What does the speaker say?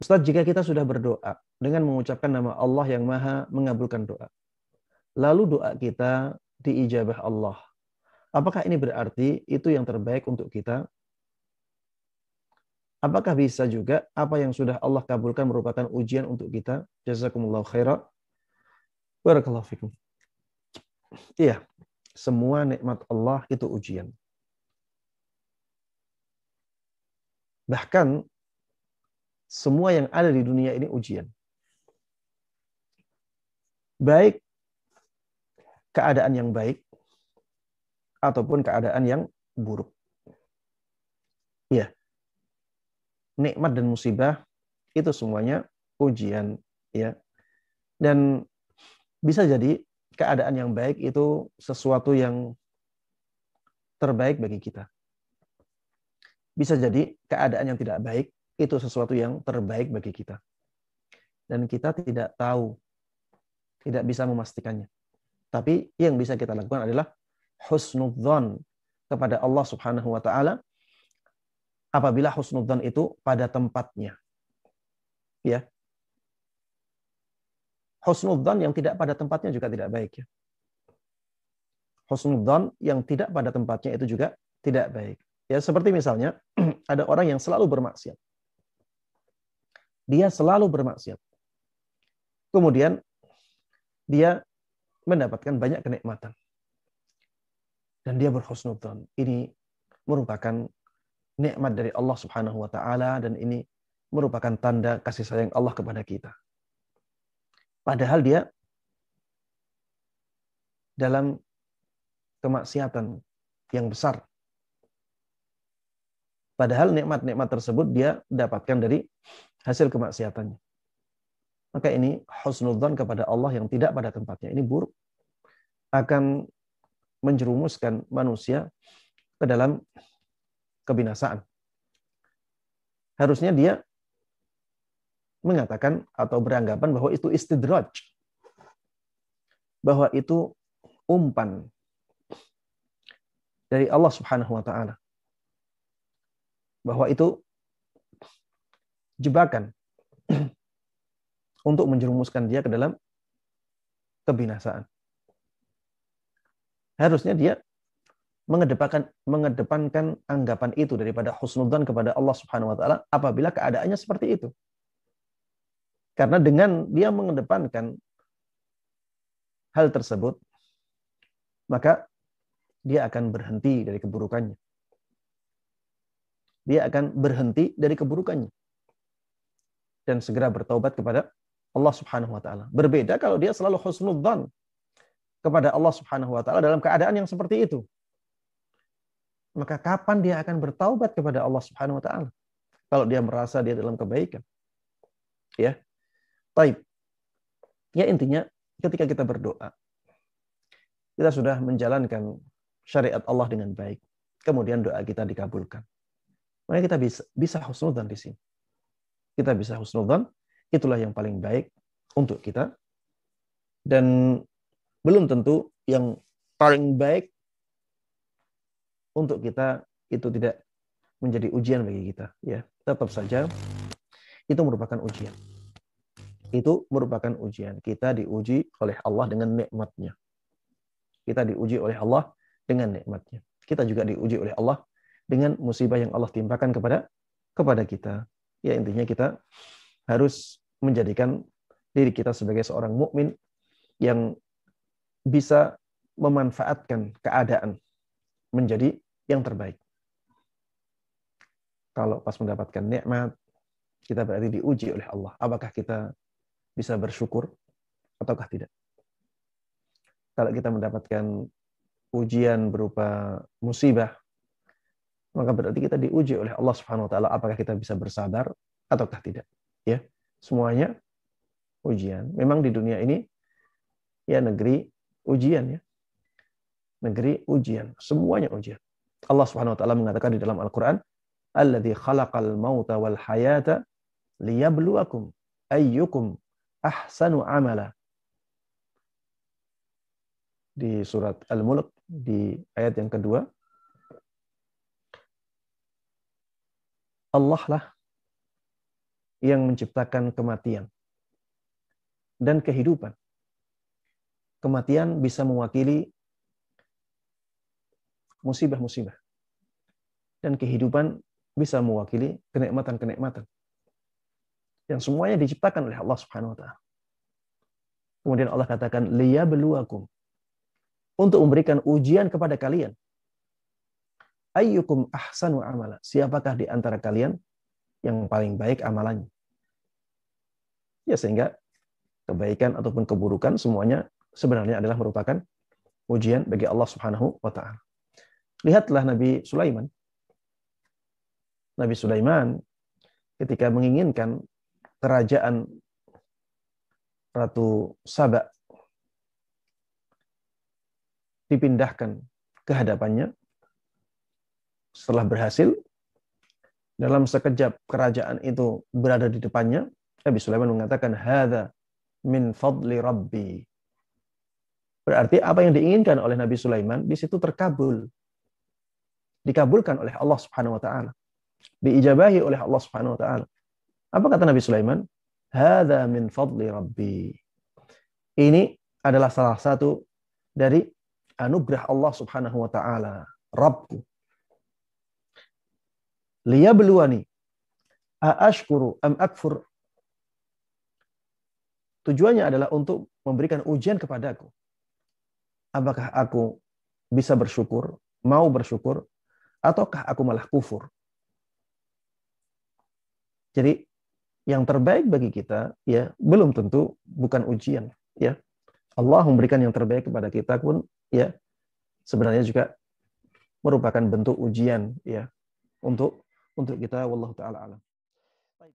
Ustaz, jika kita sudah berdoa dengan mengucapkan nama Allah yang Maha mengabulkan doa, lalu doa kita diijabah Allah, apakah ini berarti itu yang terbaik untuk kita? Apakah bisa juga apa yang sudah Allah kabulkan merupakan ujian untuk kita? Jazakumullahu khairan. Barakallahu fikum. Iya, semua nikmat Allah itu ujian. Bahkan semua yang ada di dunia ini ujian. Baik keadaan yang baik ataupun keadaan yang buruk. Iya, nikmat dan musibah itu semuanya ujian, ya. Dan bisa jadi keadaan yang baik itu sesuatu yang terbaik bagi kita. Bisa jadi keadaan yang tidak baik itu sesuatu yang terbaik bagi kita. Dan kita tidak tahu, tidak bisa memastikannya. Tapi yang bisa kita lakukan adalah husnudzon kepada Allah Subhanahu wa taala apabila husnudzon itu pada tempatnya. Ya. Husnudzon yang tidak pada tempatnya juga tidak baik, ya. Husnudzon yang tidak pada tempatnya itu juga tidak baik. Ya, seperti misalnya ada orang yang selalu bermaksiat. Dia selalu bermaksiat. Kemudian dia mendapatkan banyak kenikmatan. Dan dia berhusnudzon. Ini merupakan nikmat dari Allah Subhanahu wa taala dan ini merupakan tanda kasih sayang Allah kepada kita. Padahal dia dalam kemaksiatan yang besar. Padahal nikmat-nikmat tersebut dia dapatkan dari hasil kemaksiatannya. Maka ini husnudzon kepada Allah yang tidak pada tempatnya. Ini buruk. Akan menjerumuskan manusia ke dalam kebinasaan. Harusnya dia mengatakan atau beranggapan bahwa itu istidraj. Bahwa itu umpan dari Allah Subhanahu wa taala. Bahwa itu jebakan untuk menjerumuskan dia ke dalam kebinasaan. Harusnya dia mengedepankan anggapan itu daripada husnudzon kepada Allah Subhanahu wa taala apabila keadaannya seperti itu. Karena dengan dia mengedepankan hal tersebut, maka dia akan berhenti dari keburukannya. Dia akan berhenti dari keburukannya dan segera bertaubat kepada Allah Subhanahu wa taala. Berbeda kalau dia selalu husnudzon kepada Allah Subhanahu wa taala dalam keadaan yang seperti itu. Maka kapan dia akan bertaubat kepada Allah Subhanahu wa taala? Kalau dia merasa dia dalam kebaikan. Ya. Baik. Ya, intinya ketika kita berdoa, kita sudah menjalankan syariat Allah dengan baik. Kemudian doa kita dikabulkan. Maka kita bisa husnudzon di sini. Kita bisa husnudzon, itulah yang paling baik untuk kita. Dan belum tentu yang paling baik untuk kita itu tidak menjadi ujian bagi kita, ya. Tetap saja itu merupakan ujian. Itu merupakan ujian. Kita diuji oleh Allah dengan nikmatnya. Kita diuji oleh Allah dengan nikmatnya. Kita juga diuji oleh Allah dengan musibah yang Allah timpakan kepada kita. Ya, intinya kita harus menjadikan diri kita sebagai seorang mukmin yang bisa memanfaatkan keadaan menjadi yang terbaik. Kalau pas mendapatkan nikmat, kita berarti diuji oleh Allah. Apakah kita bisa bersyukur ataukah tidak? Kalau kita mendapatkan ujian berupa musibah, maka berarti kita diuji oleh Allah Subhanahu wa taala apakah kita bisa bersabar ataukah tidak. Ya, semuanya ujian. Memang di dunia ini ya negeri ujian, ya. Negeri ujian, semuanya ujian. Allah Subhanahu wa taala mengatakan di dalam Al-Qur'an, "Alladzi khalaqal mauta wal hayata liyabluwakum ayyukum ahsanu amala." Di surat Al-Mulk di ayat yang kedua, Allah lah yang menciptakan kematian dan kehidupan. Kematian bisa mewakili musibah-musibah. Dan kehidupan bisa mewakili kenikmatan-kenikmatan. Yang semuanya diciptakan oleh Allah Subhanahu wa taala. Kemudian Allah katakan liyabluwakum, untuk memberikan ujian kepada kalian. Ayyukum ahsanu amala, siapakah di antara kalian yang paling baik amalannya. Ya, sehingga kebaikan ataupun keburukan semuanya sebenarnya adalah merupakan ujian bagi Allah Subhanahu wa taala. Lihatlah Nabi Sulaiman. Nabi Sulaiman ketika menginginkan kerajaan Ratu Saba dipindahkan ke hadapannya, setelah berhasil, dalam sekejap kerajaan itu berada di depannya, Nabi Sulaiman mengatakan, hadza min fadli rabbi. Berarti apa yang diinginkan oleh Nabi Sulaiman di situ terkabul. Dikabulkan oleh Allah Subhanahu wa taala. Diijabahi oleh Allah Subhanahu wa taala. Apa kata Nabi Sulaiman? Hadza min fadli rabbi. Ini adalah salah satu dari anugerah Allah Subhanahu wa taala, Rabbku. Liyabluwani aashkuru am akfur. Tujuannya adalah untuk memberikan ujian kepadaku. Apakah aku bisa bersyukur, mau bersyukur, ataukah aku malah kufur. Jadi yang terbaik bagi kita ya belum tentu bukan ujian, ya. Allah memberikan yang terbaik kepada kita pun ya sebenarnya juga merupakan bentuk ujian ya untuk kita, wallahu taala alam.